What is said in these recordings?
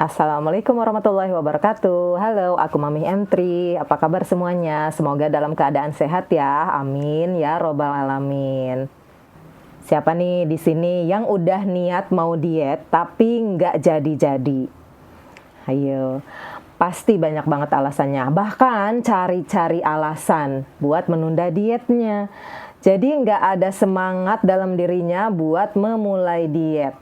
Assalamualaikum warahmatullahi wabarakatuh. Halo, aku Mami Entri. Apa kabar semuanya? Semoga dalam keadaan sehat ya. Amin ya robbal alamin. Siapa nih di sini yang udah niat mau diet tapi nggak jadi-jadi? Ayo. Pasti banyak banget alasannya. Bahkan cari-cari alasan buat menunda dietnya. Jadi nggak ada semangat dalam dirinya buat memulai diet.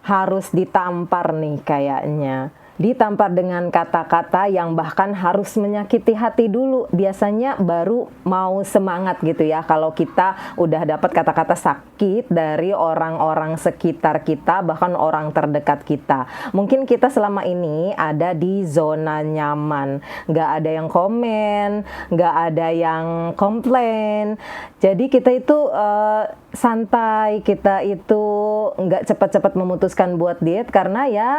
Harus ditampar nih kayaknya. Ditampar dengan kata-kata yang bahkan harus menyakiti hati dulu. Biasanya baru mau semangat gitu ya. Kalau kita udah dapat kata-kata sakit dari orang-orang sekitar kita, bahkan orang terdekat kita. Mungkin kita selama ini ada di zona nyaman. Nggak ada yang komen, nggak ada yang komplain. Jadi kita itu santai, kita itu nggak cepat-cepat memutuskan buat diet karena ya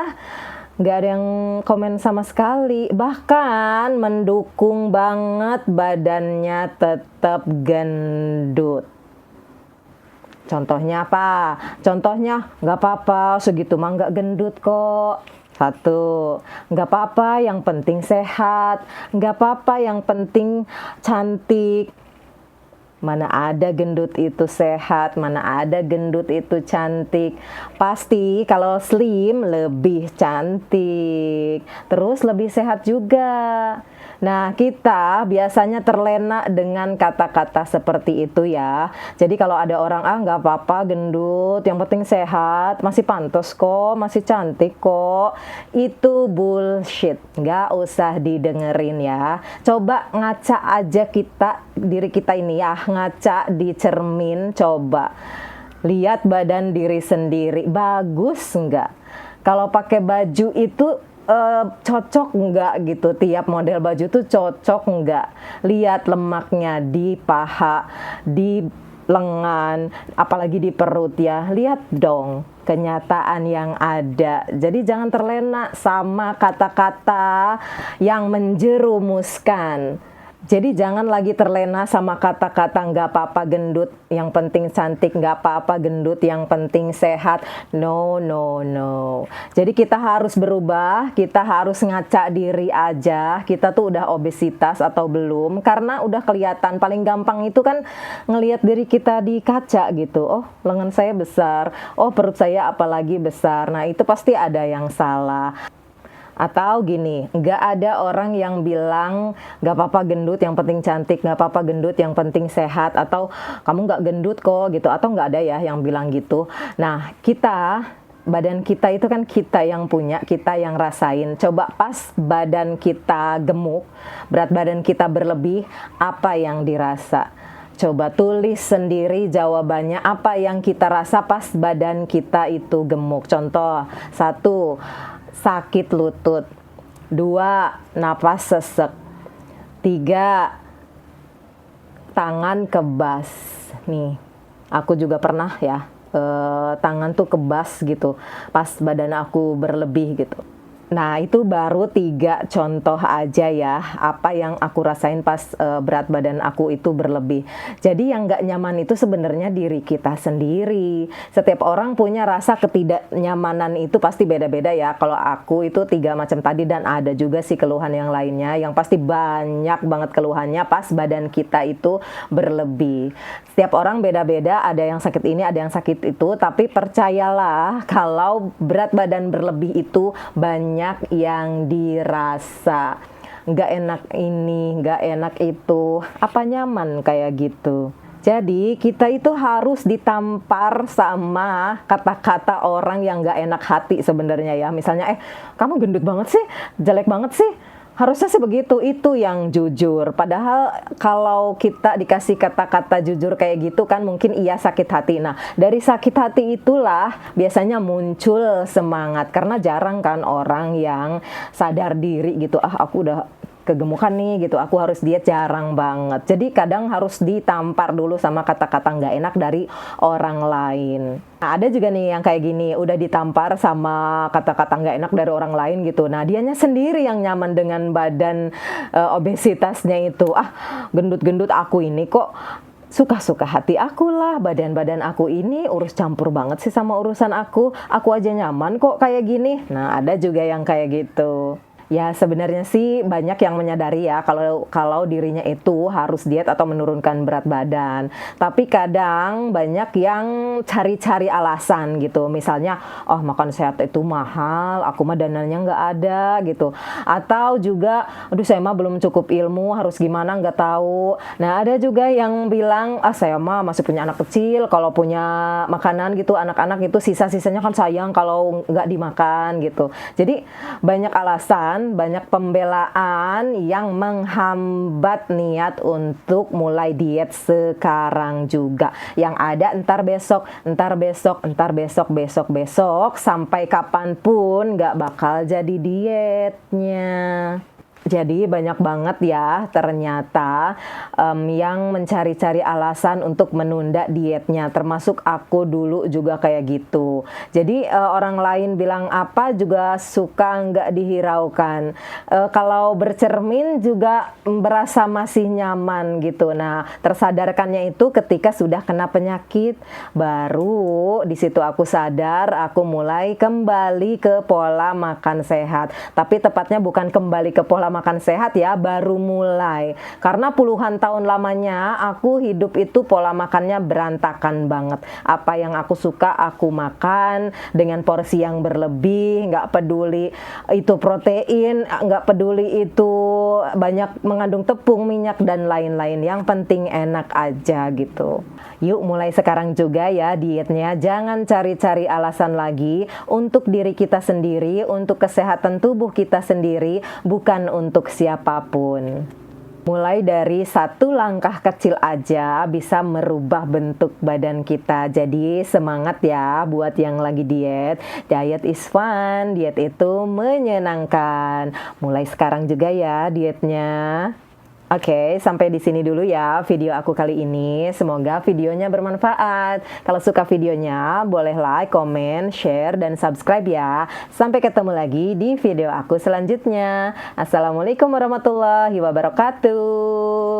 nggak ada yang komen sama sekali, bahkan mendukung banget badannya tetap gendut. Contohnya apa? Contohnya nggak apa-apa, segitu mah nggak gendut kok. Satu, nggak apa-apa, yang penting sehat. Nggak apa-apa, yang penting cantik. Mana ada gendut itu sehat, mana ada gendut itu cantik. Pasti kalau slim lebih cantik, terus lebih sehat juga. Nah, kita biasanya terlena dengan kata-kata seperti itu ya. Jadi kalau ada orang, nggak apa-apa gendut, yang penting sehat, masih pantas kok, masih cantik kok. Itu bullshit, nggak usah didengerin ya. Coba ngaca aja diri kita ini ya, ngaca di cermin, coba lihat badan diri sendiri, bagus nggak? Kalau pakai baju itu cocok nggak gitu, tiap model baju tuh cocok nggak? Lihat lemaknya di paha, di lengan, apalagi di perut ya, lihat dong kenyataan yang ada. Jadi jangan terlena sama kata-kata yang menjerumuskan. Jadi jangan lagi terlena sama kata-kata nggak apa-apa gendut, yang penting cantik, nggak apa-apa gendut, yang penting sehat. No, no, no. Jadi kita harus berubah, kita harus ngaca diri aja, kita tuh udah obesitas atau belum, karena udah kelihatan. Paling gampang itu kan ngelihat diri kita di kaca gitu. Oh, lengan saya besar, oh perut saya apalagi besar. Nah itu pasti ada yang salah. Atau gini, nggak ada orang yang bilang nggak apa-apa gendut, yang penting cantik, nggak apa-apa gendut, yang penting sehat, atau kamu nggak gendut kok gitu, atau nggak ada ya yang bilang gitu. Nah, badan kita itu kan kita yang punya, kita yang rasain. Coba pas badan kita gemuk, berat badan kita berlebih, apa yang dirasa? Coba tulis sendiri jawabannya, apa yang kita rasa pas badan kita itu gemuk. Contoh, 1, sakit lutut. 2, napas sesek. 3, tangan kebas. Nih, aku juga pernah ya, tangan tuh kebas gitu pas badan aku berlebih gitu. Nah itu baru 3 contoh aja ya, apa yang aku rasain pas berat badan aku itu berlebih. Jadi yang gak nyaman itu sebenarnya diri kita sendiri. Setiap orang punya rasa ketidaknyamanan itu pasti beda-beda ya. Kalau aku itu 3 macam tadi, dan ada juga sih keluhan yang lainnya, yang pasti banyak banget keluhannya pas badan kita itu berlebih. Setiap orang beda-beda, ada yang sakit ini, ada yang sakit itu, tapi percayalah kalau berat badan berlebih itu banyak yang dirasa. Nggak enak ini, nggak enak itu, apa nyaman kayak gitu. Jadi kita itu harus ditampar sama kata-kata orang yang nggak enak hati sebenarnya ya. Misalnya, kamu gendut banget sih, jelek banget sih. Harusnya sih begitu, itu yang jujur. Padahal kalau kita dikasih kata-kata jujur kayak gitu kan mungkin iya sakit hati. Nah, dari sakit hati itulah biasanya muncul semangat. Karena jarang kan orang yang sadar diri gitu, aku udah kegemukan nih gitu, aku harus diet, jarang banget. Jadi kadang harus ditampar dulu sama kata-kata nggak enak dari orang lain. Nah, ada juga nih yang kayak gini, udah ditampar sama kata-kata nggak enak dari orang lain gitu. Nah, dianya sendiri yang nyaman dengan badan obesitasnya itu. Gendut-gendut aku ini kok suka-suka hati aku lah, badan-badan aku ini urus campur banget sih sama urusan aku aja nyaman kok kayak gini. Nah, ada juga yang kayak gitu. Ya sebenarnya sih banyak yang menyadari ya kalau kalau dirinya itu harus diet atau menurunkan berat badan. Tapi kadang banyak yang cari-cari alasan gitu. Misalnya, oh makan sehat itu mahal, aku mah dananya nggak ada gitu. Atau juga, aduh saya mah belum cukup ilmu, harus gimana nggak tahu. Nah ada juga yang bilang, ah saya mah masih punya anak kecil, kalau punya makanan gitu anak-anak itu sisa-sisanya kan sayang kalau nggak dimakan gitu. Jadi banyak alasan, banyak pembelaan yang menghambat niat untuk mulai diet sekarang juga. Yang ada entar besok, entar besok, entar besok, besok, besok, sampai kapanpun nggak bakal jadi dietnya. Jadi banyak banget ya ternyata yang mencari-cari alasan untuk menunda dietnya, termasuk aku dulu juga kayak gitu. Jadi orang lain bilang apa juga suka nggak dihiraukan. Kalau bercermin juga berasa masih nyaman gitu. Nah tersadarkannya itu ketika sudah kena penyakit, baru di situ aku sadar, aku mulai kembali ke pola makan sehat. Tapi tepatnya bukan kembali ke pola makan sehat ya, baru mulai. Karena puluhan tahun lamanya aku hidup itu pola makannya berantakan banget. Apa yang aku suka aku makan dengan porsi yang berlebih, nggak peduli itu protein, nggak peduli itu banyak mengandung tepung, minyak dan lain-lain. Yang penting enak aja gitu. Yuk mulai sekarang juga ya dietnya, jangan cari-cari alasan lagi untuk diri kita sendiri, untuk kesehatan tubuh kita sendiri, bukan untuk siapapun. Mulai dari satu langkah kecil aja bisa merubah bentuk badan kita. Jadi semangat ya buat yang lagi diet. Diet is fun, diet itu menyenangkan. Mulai sekarang juga ya dietnya. Oke, sampai di sini dulu ya video aku kali ini. Semoga videonya bermanfaat. Kalau suka videonya, boleh like, komen, share, dan subscribe ya. Sampai ketemu lagi di video aku selanjutnya. Assalamualaikum warahmatullahi wabarakatuh.